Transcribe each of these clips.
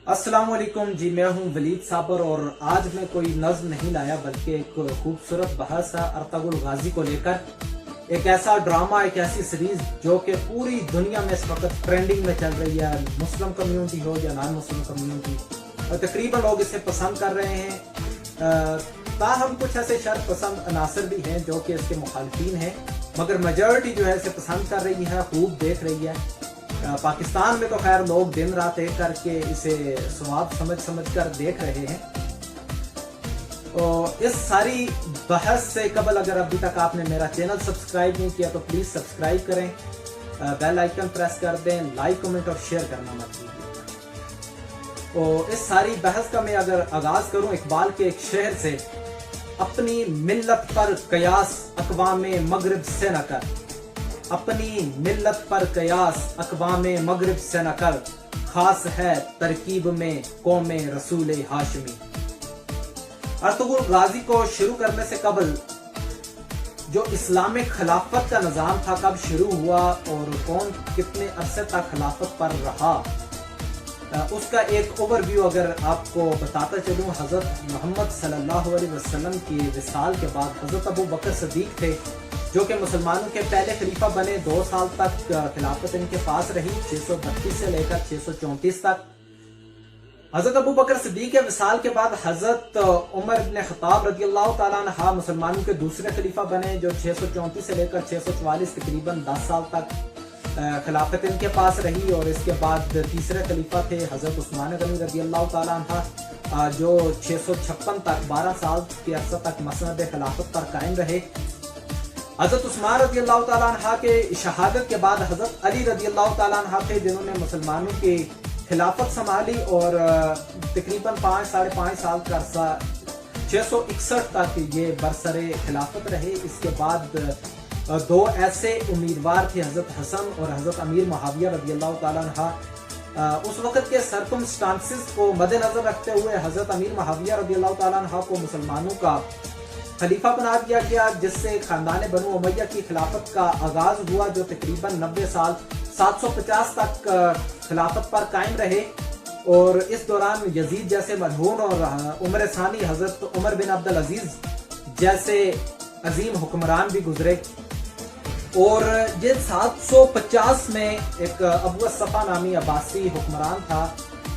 अस्सलाम वालेकुम जी, मैं हूं वलीद साबर और आज मैं कोई नज़्म नहीं लाया बल्कि एक खूबसूरत बहस है अर्तुगरुल गाजी को लेकर। एक ऐसा ड्रामा, एक ऐसी सीरीज जो कि पूरी दुनिया में इस वक्त ट्रेंडिंग में चल रही है, मुस्लिम कम्युनिटी हो या नॉन मुस्लिम कम्युनिटी, और तकरीबन लोग इसे पसंद कर रहे हैं। ताहम कुछ ऐसे शर्त पसंद अनासर भी हैं जो कि इसके मुखालिफिन हैं, मगर मेजॉरिटी जो है इसे पसंद कर रही है, खूब देख रही है। पाकिस्तान में तो खैर लोग दिन रात एक करके इसे स्वाब समझ कर देख रहे हैं। और इस सारी बहस से कबल अगर अभी तक आपने मेरा चैनल सब्सक्राइब नहीं किया तो प्लीज़ सब्सक्राइब करें, बेल आइकन प्रेस कर दें, लाइक कमेंट और शेयर करना मत भूलिए। और इस सारी बहस का मैं अगर आगाज़ करूं इकबाल के एक शेर से, अपनी मिल्लत पर कयास अक़वामे मगरिब से न कर, अपनी मिल्लत पर कयास अक़वामे मगरिब से न कर, खास है तरकीब में कौमे रसूल हाशमी। अर्तुगरुल गाजी को शुरू करने से कबल जो इस्लामिक खिलाफत का निज़ाम था, कब शुरू हुआ और कौन कितने अरसे तक खिलाफत पर रहा, उसका एक ओवरव्यू अगर आपको बताता चलूँ। हज़रत मोहम्मद सल्लल्लाहु अलैहि वसल्लम की विसाल के बाद हज़रत अबू बकर सिद्दीक़ थे जो कि मुसलमानों के पहले खलीफा बने। 2 साल तक खिलाफत इनके पास रही, 632 से लेकर 634 तक। हज़रत अबू बकर सिद्दीक़ के विसाल के बाद हज़रत उमर इब्न ख़त्ताब रज़ियल्लाहु ताला अन्हु मुसलमानों के दूसरे खलीफा बने, जो 634 से लेकर 644 तकरीबन 10 साल तक खिलाफत इनके पास रही। और इसके बाद तीसरे खलीफा थे हज़रत उस्मान गनी रज़ियल्लाहु ताला अन्हु, जो 656 तक 12 साल के अरसा तक मसनद खिलाफत पर कायम रहे। हज़रत उस्मान रज़ियल्लाहु ताला अन्हु के शहादत के बाद हज़रत अली रज़ियल्लाहु ताला अन्हु थे जिन्होंने मुसलमानों की खिलाफत संभाली और तकरीबन 5-5.5 साल का अरसा 661 तक ये बरसरे खिलाफत रहे। इसके बाद 2 ऐसे उम्मीदवार थे, हज़रत हसन और हज़रत अमीर मुआविया रज़ियल्लाहु ताला अन्हु। उस वक़्त के सर्कमस्टांसेस को मद्देनज़र रखते हुए हज़रत अमीर मुआविया रज़ियल्लाहु ताला अन्हु को मुसलमानों का खलीफा बना दिया गया, जिससे खानदान बनु उमैया की खिलाफत का आगाज हुआ, जो तकरीबन 90 साल 750 तक खिलाफत पर कायम रहे। और इस दौरान यजीद जैसे मरहून और उमर सानी हज़रत उमर बिन अब्दुल अजीज जैसे अजीम हुक्मरान भी गुजरे। और ये 750 में एक अबू सफ़ा नामी अब्बासी हुक्मरान था,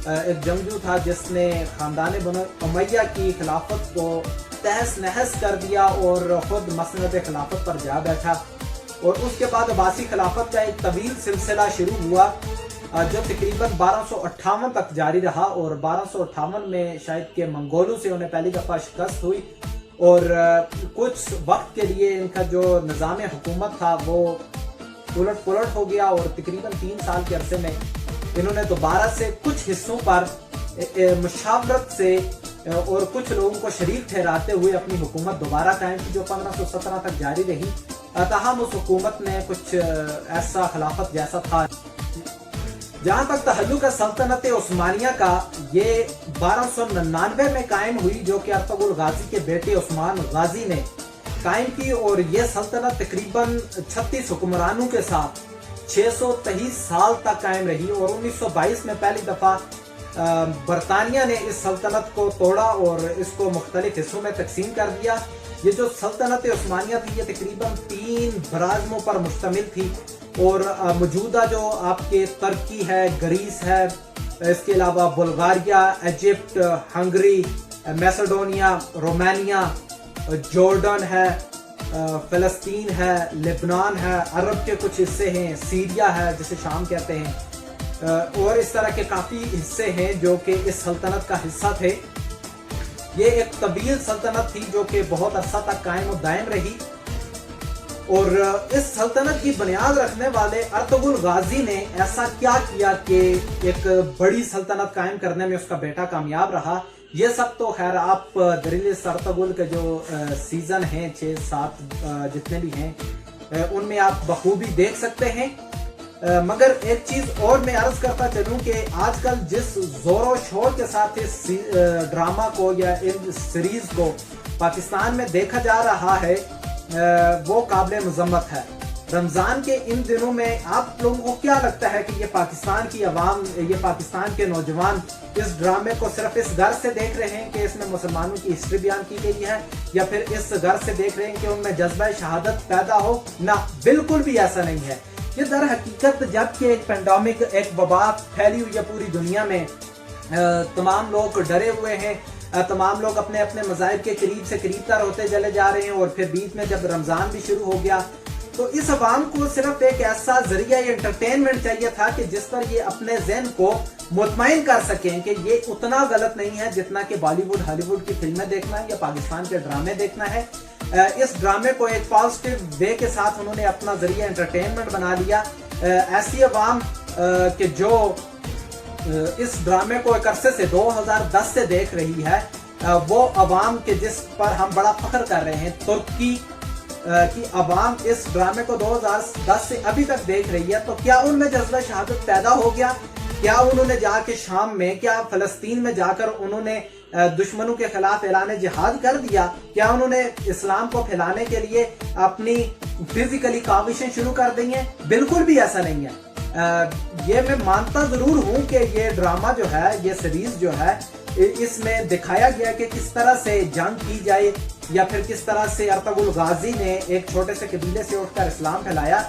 एक जंगजू था जिसने खानदान बनु उमैया की खिलाफत को तहस नहस कर दिया और खुद मसनद खिलाफत पर जा बैठा। और उसके बाद अब्बासी खिलाफत का एक तवील सिलसिला शुरू हुआ जो तकरीबन 1258 तक जारी रहा। और 1258 में शायद के मंगोलों से उन्हें पहली दफ़ा शिकस्त हुई और कुछ वक्त के लिए इनका जो निज़ाम हुकूमत था वो उलट पुलट हो गया। और तकरीबन 3 साल के अरसे में इन्होंने दोबारा से कुछ हिस्सों पर मुशावरत से और कुछ लोगों को शरीक ठहराते हुए अपनी हुकूमत दोबारा कायम की, जो 1517 तक जारी रही। ताहम उस हुकूमत में कुछ ऐसा खिलाफत जैसा था। जहाँ तक तहल्लुक है सल्तनत उस्मानिया का, ये 1299 में कायम हुई, जो कि अर्तुगरुल गाजी के बेटे उस्मान गाजी ने कायम की। और ये सल्तनत तकरीबन 36 हुक्मरानों के साथ 623 साल तक कायम रही। और 1922 में पहली दफ़ा बरतानिया ने इस सल्तनत को तोड़ा और इसको मुख्तलिफ हिस्सों में तकसीम कर दिया। ये जो सल्तनत उस्मानिया थी ये तकरीबन 3 बराज़मों पर मुश्तमिल थी। और मौजूदा जो आपके तुर्की है, ग्रीस है, इसके अलावा Bulgaria, Egypt, Hungary, Macedonia, Romania, Jordan है, फ़लस्तीन है, लेबनान है, अरब के कुछ हिस्से हैं, सीरिया है जिसे शाम कहते हैं, और इस तरह के काफ़ी हिस्से हैं जो कि इस सल्तनत का हिस्सा थे। ये एक तवील सल्तनत थी जो कि बहुत अरसा तक कायम और दायम रही। और इस सल्तनत की बुनियाद रखने वाले अर्तुगरुल गाजी ने ऐसा क्या किया कि एक बड़ी सल्तनत कायम करने में उसका बेटा कामयाब रहा। ये सब तो खैर आप दरिल अर्तुगरुल के जो सीजन हैं 6-7 जितने भी हैं उनमें आप बखूबी देख सकते हैं। मगर एक चीज और मैं अर्ज करता चलूं कि आजकल जिस जोरों शोर के साथ इस ड्रामा को या इन सीरीज को पाकिस्तान में देखा जा रहा है वो काबिल मजम्मत है। رمضان کے ان دنوں میں آپ لوگوں کو کیا لگتا ہے کہ یہ پاکستان کی عوام، یہ پاکستان کے نوجوان اس ڈرامے کو صرف اس غرض سے دیکھ رہے ہیں کہ اس میں مسلمانوں کی ہسٹری بیان کی گئی ہے، یا پھر اس غرض سے دیکھ رہے ہیں کہ ان میں جذبہ شہادت پیدا ہو؟ نہ، بالکل بھی ایسا نہیں ہے۔ یہ در حقیقت جب کہ ایک پینڈیمک، ایک وبا پھیلی ہوئی ہے پوری دنیا میں، تمام لوگ ڈرے ہوئے ہیں، تمام لوگ اپنے اپنے مذاہب کے قریب سے قریب تر ہوتے چلے جا رہے ہیں، اور پھر بیچ میں جب رمضان بھی شروع ہو گیا تو اس عوام کو صرف ایک ایسا ذریعہ انٹرٹینمنٹ چاہیے تھا کہ جس پر یہ اپنے ذہن کو مطمئن کر سکیں کہ یہ اتنا غلط نہیں ہے جتنا کہ بالی ووڈ، ہالی ووڈ کی فلمیں دیکھنا ہے یا پاکستان کے ڈرامے دیکھنا ہے۔ اس ڈرامے کو ایک پازیٹیو وے کے ساتھ انہوں نے اپنا ذریعہ انٹرٹینمنٹ بنا لیا۔ ایسی عوام کہ جو اس ڈرامے کو ایک عرصے سے 2010 سے دیکھ رہی ہے، وہ عوام کے جس پر ہم بڑا فخر کر رہے ہیں، ترکی کی عوام اس ڈرامے کو 2010 سے ابھی تک دیکھ رہی ہے، تو کیا ان میں جذبہ شہادت پیدا ہو گیا؟ کیا انہوں نے جا کے شام میں، کیا فلسطین میں جا کر انہوں نے دشمنوں کے خلاف اعلان جہاد کر دیا؟ کیا انہوں نے اسلام کو پھیلانے کے لیے اپنی فزیکلی کاوشیں شروع کر دی ہیں؟ بالکل بھی ایسا نہیں ہے۔ یہ میں مانتا ضرور ہوں کہ یہ ڈرامہ جو ہے، یہ سیریز جو ہے، اس میں دکھایا گیا کہ کس طرح سے جنگ کی جائے، یا پھر کس طرح سے ارطغرل غازی نے ایک چھوٹے سے قبیلے سے اٹھ کر اسلام پھیلایا،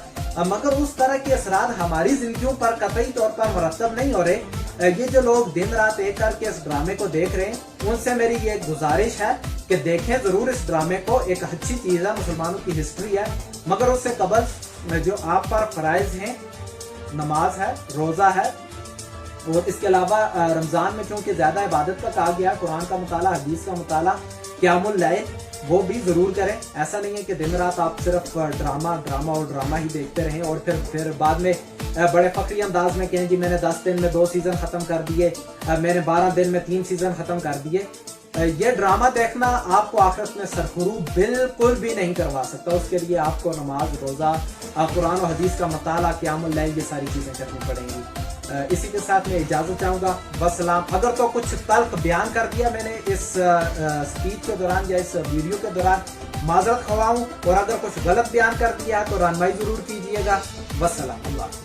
مگر اس طرح کے اثرات ہماری زندگیوں پر قطعی طور پر مرتب نہیں ہو رہے۔ یہ جو لوگ دن رات ایک کر کے اس ڈرامے کو دیکھ رہے ہیں، ان سے میری یہ گزارش ہے کہ دیکھیں ضرور اس ڈرامے کو، ایک اچھی چیز ہے، مسلمانوں کی ہسٹری ہے، مگر اس سے قبل جو آپ پر فرائض ہیں، نماز ہے، روزہ ہے، اور اس کے علاوہ رمضان میں چونکہ زیادہ عبادت کا کہا گیا، قرآن کا مطالعہ، حدیث کا مطالعہ، قیام اللیل، وہ بھی ضرور کریں۔ ایسا نہیں ہے کہ دن رات آپ صرف ڈرامہ ہی دیکھتے رہیں اور پھر بعد میں بڑے فخری انداز میں کہیں جی میں نے 10 دن میں 2 سیزن ختم کر دیے، میں نے 12 دن میں 3 سیزن ختم کر دیے۔ یہ ڈرامہ دیکھنا آپ کو آخرت میں سرخرو بالکل بھی نہیں کروا سکتا۔ اس کے لیے آپ کو نماز، روزہ، قرآن و حدیث کا مطالعہ، قیام اللیل، یہ ساری چیزیں کرنی پڑیں گی۔ اسی کے ساتھ میں اجازت چاہوں گا، وسلام۔ اگر تو کچھ تلخ بیان کر دیا میں نے اس سپیچ کے دوران یا اس ویڈیو کے دوران، معذرت خواہ ہوں، اور اگر کچھ غلط بیان کر دیا تو رہنمائی ضرور کیجیے گا۔ وسلام، اللہ۔